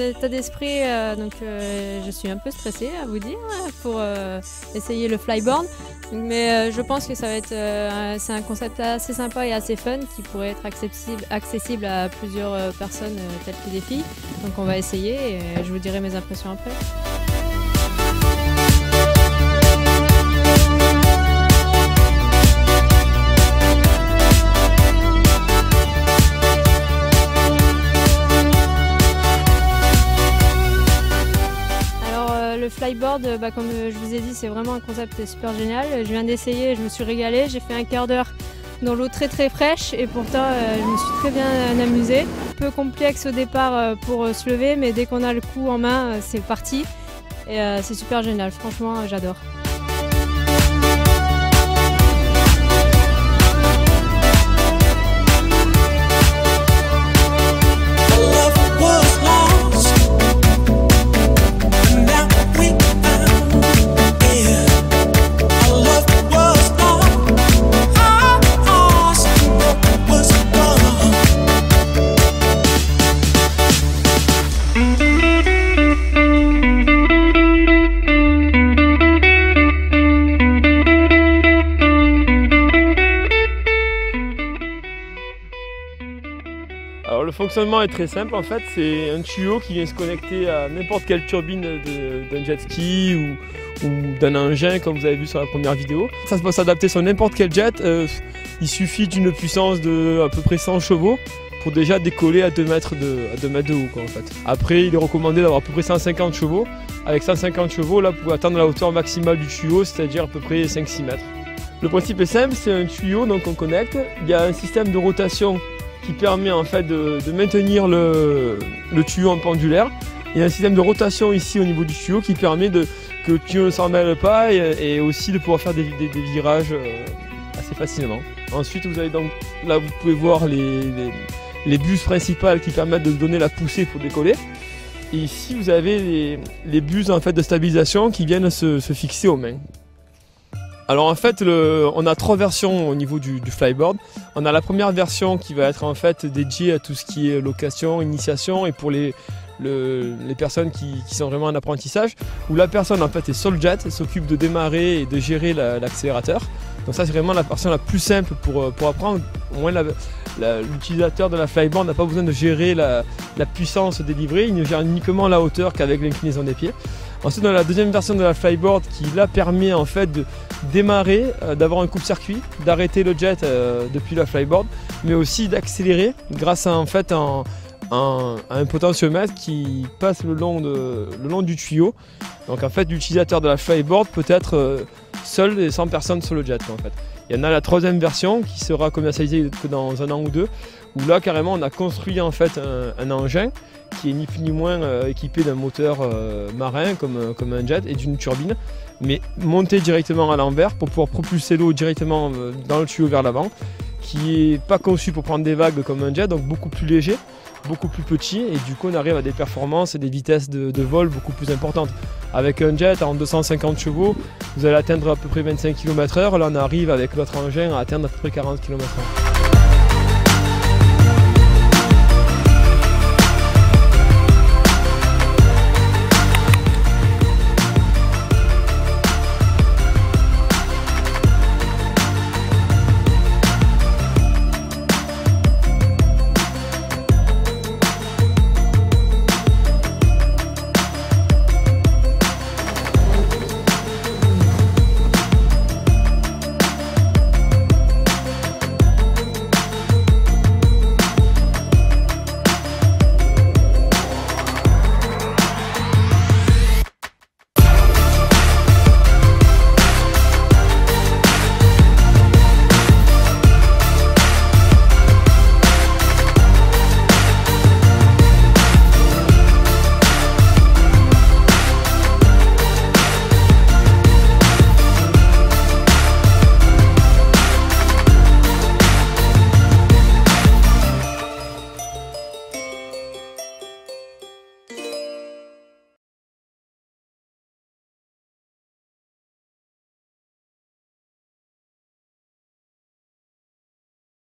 État d'esprit, je suis un peu stressée à vous dire pour essayer le flyboard, mais je pense que ça va être c'est un concept assez sympa et assez fun qui pourrait être accessible à plusieurs personnes telles que des filles. Donc on va essayer et je vous dirai mes impressions après. Le flyboard, comme je vous ai dit, c'est vraiment un concept super génial. Je viens d'essayer, je me suis régalée, j'ai fait un quart d'heure dans l'eau très fraîche et pourtant je me suis très bien amusée. Un peu complexe au départ pour se lever, mais dès qu'on a le coup en main, c'est parti et c'est super génial, franchement j'adore. Alors le fonctionnement est très simple en fait, c'est un tuyau qui vient se connecter à n'importe quelle turbine d'un jet ski ou d'un engin comme vous avez vu sur la première vidéo. Ça peut s'adapter sur n'importe quel jet, il suffit d'une puissance de à peu près 100 chevaux pour déjà décoller à 2 mètres de haut quoi, en fait. Après il est recommandé d'avoir à peu près 150 chevaux. Avec 150 chevaux là vous pouvez atteindre la hauteur maximale du tuyau, c'est-à-dire à peu près 5-6 mètres. Le principe est simple, c'est un tuyau donc on connecte, il y a un système de rotation qui permet en fait de maintenir le tuyau en pendulaire. Il y a un système de rotation ici au niveau du tuyau qui permet que le tuyau ne s'en mêle pas et aussi de pouvoir faire des virages assez facilement. Ensuite vous avez donc là vous pouvez voir les buses principales qui permettent de donner la poussée pour décoller. Et ici vous avez les buses en fait de stabilisation qui viennent se fixer aux mains. Alors en fait, on a 3 versions au niveau du flyboard. On a la première version qui va être en fait dédiée à tout ce qui est location, initiation et pour les personnes qui sont vraiment en apprentissage, où la personne en fait est sur le jet, s'occupe de démarrer et de gérer l'accélérateur. Donc ça c'est vraiment la version la plus simple pour apprendre. Au moins l'utilisateur de la flyboard n'a pas besoin de gérer la puissance délivrée, il ne gère uniquement la hauteur qu'avec l'inclinaison des pieds. Ensuite on a la deuxième version de la flyboard qui là permet en fait de démarrer, d'avoir un coupe-circuit, d'arrêter le jet depuis la flyboard, mais aussi d'accélérer grâce à en fait un potentiomètre qui passe le long du tuyau. Donc en fait l'utilisateur de la flyboard peut être seul et sans personne sur le jet en fait. Il y en a la troisième version qui sera commercialisée que dans 1 an ou 2, où là carrément on a construit en fait un engin qui est ni plus ni moins équipé d'un moteur marin comme un jet et d'une turbine, mais monté directement à l'envers pour pouvoir propulser l'eau directement dans le tuyau vers l'avant, qui n'est pas conçu pour prendre des vagues comme un jet, donc beaucoup plus léger, beaucoup plus petit, et du coup on arrive à des performances et des vitesses de vol beaucoup plus importantes. Avec un jet en 250 chevaux, vous allez atteindre à peu près 25 km/h, là on arrive avec notre engin à atteindre à peu près 40 km/h.